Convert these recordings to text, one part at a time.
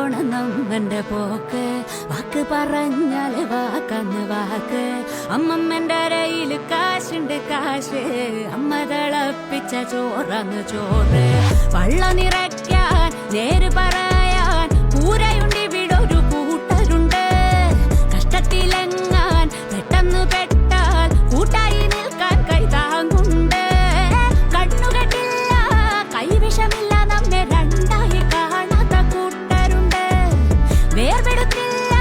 പോണം നമ്മന്റെ പോക്ക്. വാക്ക് പറഞ്ഞാല് വാക്കന്ന് വാക്ക്. അമ്മമ്മന്റെ അരയില് കാശുണ്ട് കാശ്. അമ്മ തിളപ്പിച്ച ചോറന്ന് ചോറ്. വള്ള നിറയ്ക്കാൻ നേര് പറയാൻ പൂരയുണ്ട് ഇവിടൊരു കൂട്ടരുണ്ട്. കഷ്ടത്തിലെങ്ങാൻ പെട്ടെന്ന് പെട്ടാൽ കൂട്ടായി നിൽക്കാൻ കൈ താങ്ങുണ്ട്. കണ്ണുകെട്ടില്ല കൈവിഷമില്ല നമ്മെ രണ്ടായി കാണാത്ത കൂട്ടരുണ്ട്. വേർപെടുത്തില്ല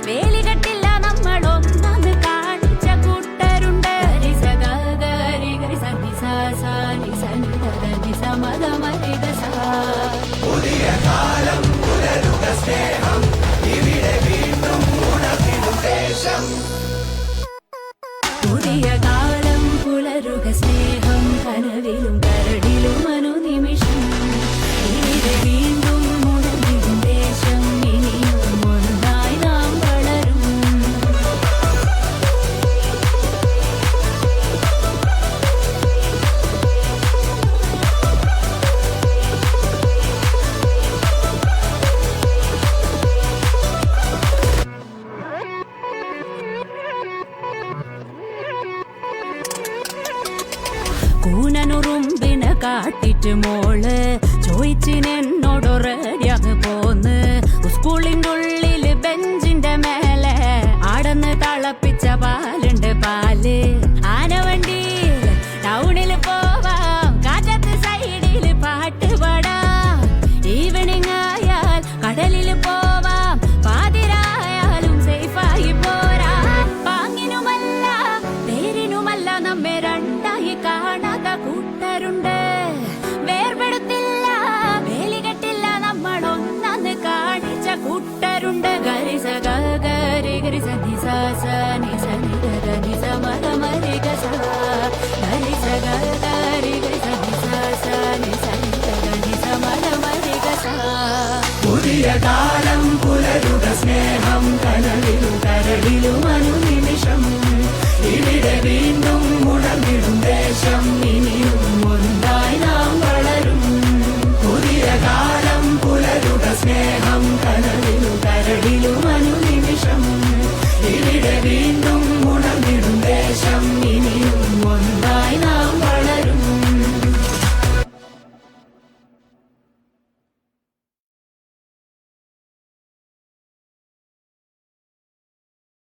വേലികെട്ടില്ല നമ്മൾ ഒന്നാന്ന് കാണിച്ച കൂട്ടരുണ്ട്. പുതിയ കാലം പുലരുക സ്നേഹം ഇവിടെ വീണ്ടും ഉണർന്നിടും ദേശം. പുതിയ കാലം പുലരുക സ്നേഹം കനവിലും കരടിലും അനുനിമിഷം. ഇവിടെ വീണ്ടും ഉണർന്നിടും ദേശം. ഇനിയും ഒന്നായി നാം വളരും. കൂനനുറുമ്പിനെ കാട്ടിട്ട് മോള് ചോദിച്ചിനെന്നോട് റെഡിയാന്ന് പോന്ന്. സ്കൂളിന്റെ ഉള്ളില് ബെഞ്ചിന്റെ മേലെ ആടന്ന് തിളപ്പിച്ച പാലുണ്ട് പാല്.